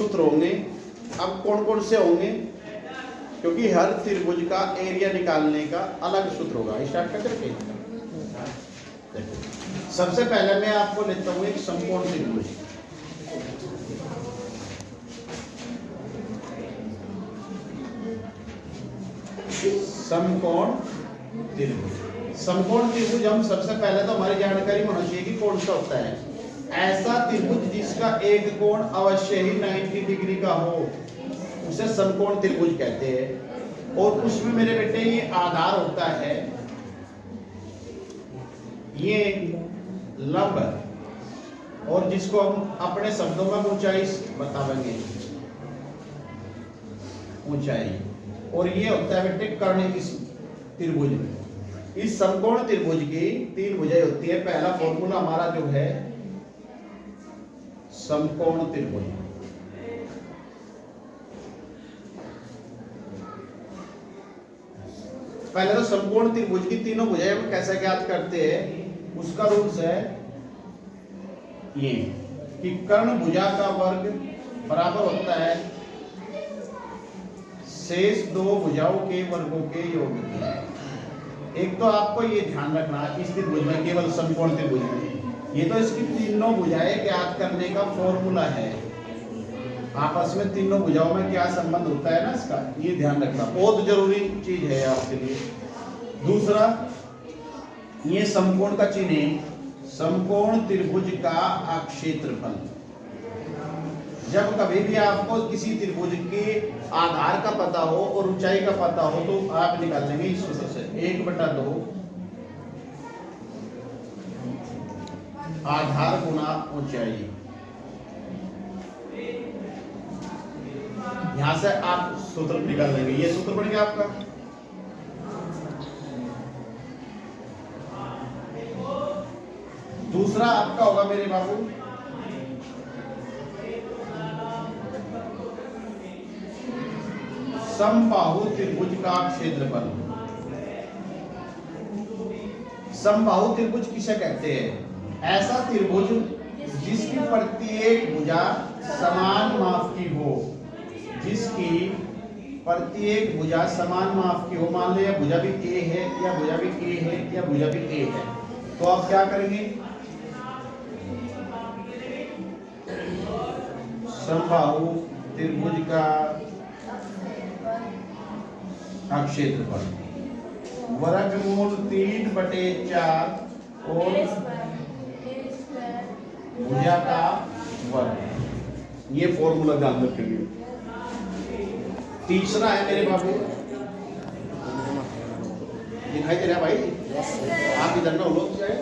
सूत्र होंगे। अब कौन कौन से होंगे, क्योंकि हर त्रिभुज का एरिया निकालने का अलग सूत्र होगा। स्टार्ट कर करके सबसे पहले मैं आपको लेता हूं एक समकोण त्रिभुज। समकोण त्रिभुज, समकोण त्रिभुज हम सबसे पहले तो हमारी जानकारी में होना चाहिए कि कौन सा होता है। ऐसा त्रिभुज जिसका एक कोण अवश्य ही 90 डिग्री का हो उसे समकोण त्रिभुज कहते हैं। और उसमें मेरे बेटे ये आधार होता है, ये लंब, और जिसको हम अपने शब्दों में ऊंचाई बताएंगे, ऊंचाई। और ये होता है बेटे कर्ण इस त्रिभुज में। इस समकोण त्रिभुज की तीन भुजाएं होती है। पहला फॉर्मूला हमारा जो है समकोण त्रिभुज, पहले तो समकोण त्रिभुज की तीनों भुजाएं हम कैसे ज्ञात करते हैं, उसका रूल्स है ये कि कर्ण भुजा का वर्ग बराबर होता है शेष दो भुजाओं के वर्गों के योग की। एक तो आपको ये ध्यान रखना इस त्रिभुज में, केवल समकोण त्रिभुज में, ये तो इसकी तीनों भुजाएं ज्ञात करने का फॉर्मूला है। आपस में तीनों भुजाओं में क्या संबंध होता है ना, इसका ये ध्यान रखना बहुत जरूरी चीज है आपके लिए। दूसरा, ये समकोण का चिन्ह है, समकोण त्रिभुज का अक्षेत्रफल। जब कभी भी आपको किसी त्रिभुज के आधार का पता हो और ऊंचाई का पता हो तो आप निकाल लेंगे इस सूत्र से 1/2 आधार गुना ऊंचाई। यहां से आप सूत्र निकाल लेंगे, ये सूत्र बन गया आपका। दूसरा आपका होगा मेरे बाबू समबाहु त्रिभुज का क्षेत्रफल। समबाहु त्रिभुज किसे कहते हैं? ऐसा त्रिभुज जिसकी प्रत्येक भुजा समान माप की हो, जिसकी प्रत्येक भुजा समान माप की हो। मान लो यह भुजा भी ए है, या भुजा भी ए है, या भुजा भी ए है, तो आप क्या करेंगे? समबाहु त्रिभुज का क्षेत्रफल वर्गमूल 3/4 और भुजा का वर्ग। ये फॉर्मूला ध्यान रखेंगे। तीसरा है मेरे बाबू, दिखाई दे रहा है भाई? आप इधर ना लोग जाए।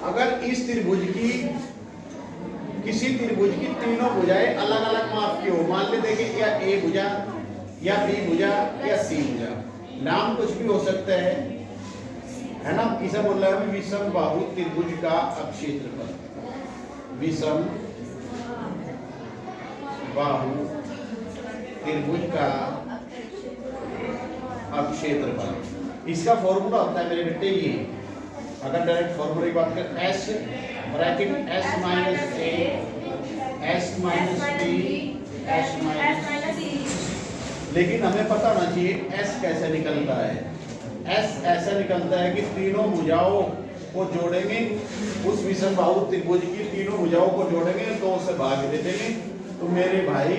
अगर इस त्रिभुज की किसी त्रिभुज की तीनों भुजाएं अलग अलग माप की हो, मान ले देखिए या ए भुजा, या बी भुजा, या सी भुजा, नाम कुछ भी हो सकता है ना। किसे बोल रहा है? विषम बाहु त्रिभुज का क्षेत्रफल। विषम बाहु त्रिभुज का क्षेत्रफल। इसका फॉर्मूला होता है मेरे बेटे ये, अगर डायरेक्ट फॉर्मूले की बात करें, S bracket S minus A, S minus B, S minus C. लेकिन हमें पता होना चाहिए एस कैसे निकलता है। एस ऐसा निकलता है कि तीनों भुजाओं को जोड़ेंगे, उस विषम बाहु त्रिभुज की तीनों भुजाओं को जोड़ेंगे, 2 से भाग दे देंगे, तो मेरे भाई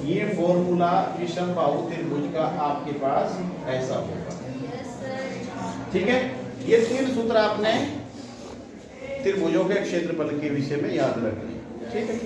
ये फॉर्मूला विषम बाहु त्रिभुज का आपके पास ऐसा होगा। ठीक है, ये 3 सूत्र आपने त्रिभुजों के क्षेत्रफल के विषय में याद रखने। ठीक है।